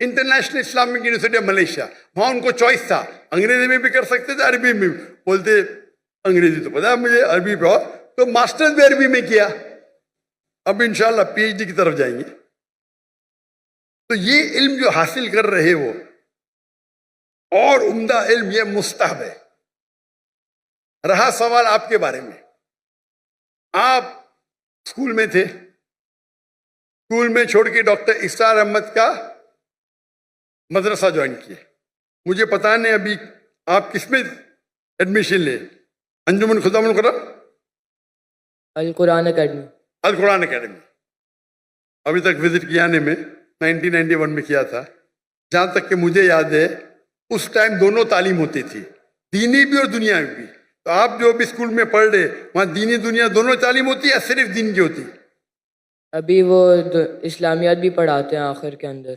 International Islamic university of Malaysia, वहाँ उनको choice था, अंग्रेजी में भी कर सकते थे, अरबी में भी। बोलते अंग्रेजी तो पता है मुझे, अरबी पे और, तो मास्टर्स भी अरबी में किया, अब इंशाल्लाह पीएचडी की तरफ जाएंगे। तो ये इल्म जो हासिल कर रहे वो और उम्दा इल्म, ये मुस्तहब है। रहा सवाल आपके बारे में, आप स्कूल में थे, स्कूल में छोड़ के डॉक्टर इसरार अहमद का मदरसा ज्वाइन किए। मुझे पता नहीं अभी आप किस में एडमिशन ले, अंजुमन खुदामुल कुरान, अल कुरान अकेडमी। अल कुरान अकेडमी अभी तक विजिट किया ने में 1991 में किया था। जहाँ तक कि मुझे याद है उस टाइम दोनों तालीम होती थी, दीनी भी और दुनियावी भी। तो आप जो भी स्कूल में पढ़ रहे, वहाँ दीनी दुनिया दोनों तालीम होती है या सिर्फ दीन की होती है? अभी वो इस्लामियात भी पढ़ाते हैं आखिर के अंदर,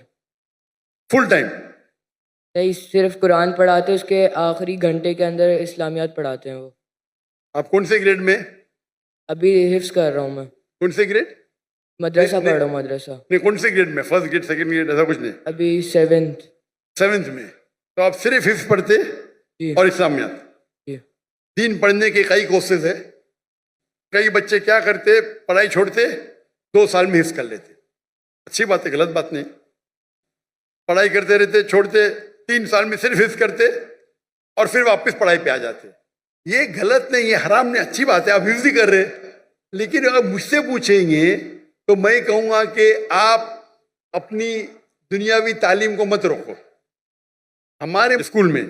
फुल टाइम? नहीं, सिर्फ कुरान पढ़ाते हैं, उसके आखिरी घंटे के अंदर इस्लामियात पढ़ाते हैं वो। आप कौन से ग्रेड में? अभी हिफ्स कर रहा हूँ मैं, कौन से ग्रेड? मदरसा पढ़ रहा हूँ, मदरसा। नहीं, कौन से ग्रेड में? फर्स्ट ग्रेड, सेकंड ग्रेड, ऐसा कुछ नहीं? अभी सेवेंथ में। तो आप सिर्फ हिफ्स पढ़ते जी और इस्लामियात? जी। दीन पढ़ने के कई कोर्सेज है। कई बच्चे क्या करते, पढ़ाई छोड़ते, 2 साल में हिफ्स कर लेते। अच्छी बात है, गलत बात नहीं। पढ़ाई करते रहते, छोड़ते, 3 साल में सिर्फ हिफ्स करते और फिर वापस पढ़ाई पे आ जाते। ये गलत नहीं, ये हराम नहीं, अच्छी बात है, आप हिफ्स ही कर रहे। लेकिन अगर मुझसे पूछेंगे तो मैं कहूँगा कि आप अपनी दुनियावी तालीम को मत रोको। हमारे स्कूल में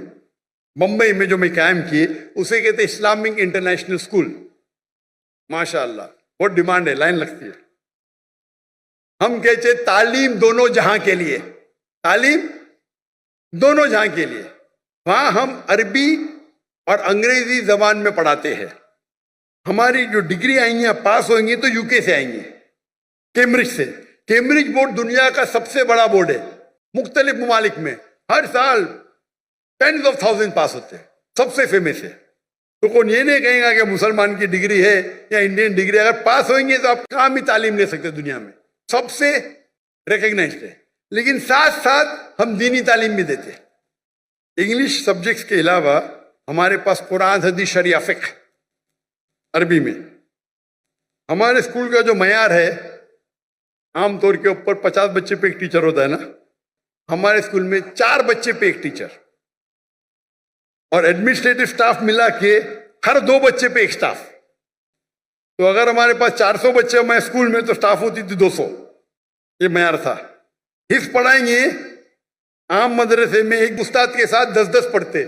मुंबई में जो मैं कायम किए उसे कहते इस्लामिक इंटरनेशनल स्कूल। माशाअल्लाह बहुत डिमांड है, लाइन लगती है। हम कहते तालीम दोनों जहां के लिए, तालीम दोनों जहां के लिए। वहां हम अरबी और अंग्रेजी जबान में पढ़ाते हैं। हमारी जो डिग्री आएंगी, पास होंगी तो यूके से आएंगी, कैम्ब्रिज से। कैम्ब्रिज बोर्ड दुनिया का सबसे बड़ा बोर्ड है, मुख्तलिफ ममालिक में हर साल 10,000 पास होते हैं, सबसे फेमस है। तो कौन ये नहीं कहेगा कि मुसलमान की डिग्री है या इंडियन डिग्री, अगर पास होंगे तो आप कहाँ भी तालीम ले सकते दुनिया में, सबसे रिकग्नाइज्ड है। लेकिन साथ साथ हम दीनी तालीम भी देते हैं। इंग्लिश सब्जेक्ट्स के अलावा हमारे पास कुरान, हदीस, शरिया, फिक्र अरबी में। हमारे स्कूल का जो मयार है, आमतौर के ऊपर 50 बच्चे पे एक टीचर होता है ना, हमारे स्कूल में 4 बच्चे पे एक टीचर और एडमिनिस्ट्रेटिव स्टाफ मिला के हर 2 बच्चे पे एक स्टाफ। तो अगर हमारे पास 400 बच्चे हमारे स्कूल में तो स्टाफ होती थी 200। ये मयार था। हिफ्स पढ़ाएंगे, आम मदरसे में एक उस्ताद के साथ 10-10 पढ़ते,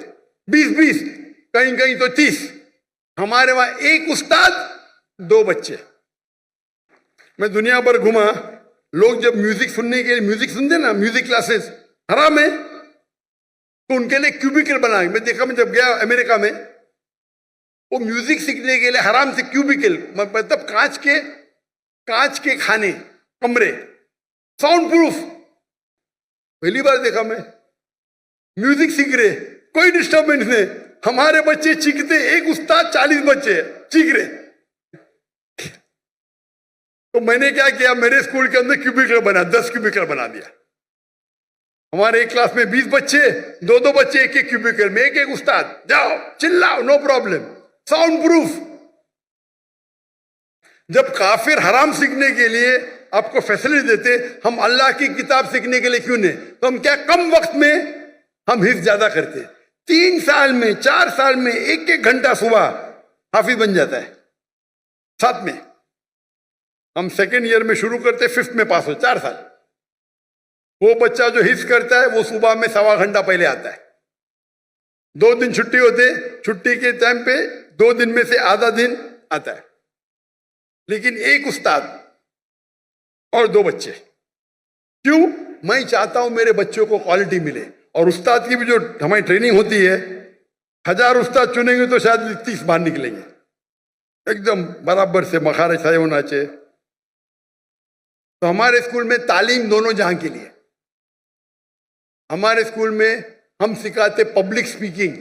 20-20, कहीं कहीं तो 30। हमारे वहां एक उस्ताद 2 बच्चे। मैं दुनिया भर घुमा, लोग जब म्यूजिक सुनने के लिए, म्यूजिक सुनते ना, म्यूजिक क्लासेस हराम है, तो उनके लिए क्यूबिकल बनाए। मैं देखा, मैं जब गया अमेरिका में, वो म्यूजिक सीखने के लिए हराम से क्यूबिकल, मतलब कांच के खाने, कमरे, साउंड प्रूफ। पहली बार देखा मैं, म्यूजिक सीख रहे, कोई डिस्टर्बेंस नहीं। हमारे बच्चे चीखते, एक उस्ताद 40 बच्चे चीख रहे। तो मैंने क्या किया, मेरे स्कूल के अंदर क्यूबिकल बना, 10 क्यूबिकल बना दिया। हमारे एक क्लास में 20 बच्चे, 2-2 बच्चे एक-एक क्यूबिकल में, एक-एक उस्ताद, जाओ चिल्लाओ, नो प्रॉब्लम, साउंड प्रूफ। जब काफिर हराम सीखने के लिए आपको फैसिलिटी देते, हम अल्लाह की किताब सीखने के लिए क्यों नहीं? तो हम क्या कम वक्त में हम हिफ्ज ज्यादा करते। 3 साल में, 4 साल में 1-1 घंटा सुबह हाफिज बन जाता है। 7 में हम सेकेंड ईयर में शुरू करते, 5th में पास हो, 4 साल। वो बच्चा जो हिफ्ज करता है वो सुबह में 1.25 घंटा पहले आता है। 2 दिन छुट्टी होते, छुट्टी के टाइम पे 2 दिन में से आधा दिन आता है। लेकिन एक उस्ताद और 2 बच्चे। क्यों? मैं चाहता हूं मेरे बच्चों को क्वालिटी मिले। और उस्ताद की भी जो हमारी ट्रेनिंग होती है, 1000 उस्ताद चुनेंगे तो शायद 30 बाहर निकलेंगे, एकदम बराबर से मखारज सही होना चाहिए। तो हमारे स्कूल में तालीम दोनों जहां के लिए। हमारे स्कूल में हम सिखाते पब्लिक स्पीकिंग,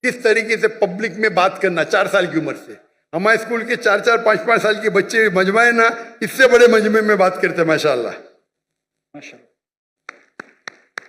किस तरीके से पब्लिक में बात करना 4 साल की उम्र से। हमारे स्कूल के 4-4, 5-5 साल के बच्चे मजमा ना, इससे बड़े मजमे में बात करते हैं, माशाअल्लाह।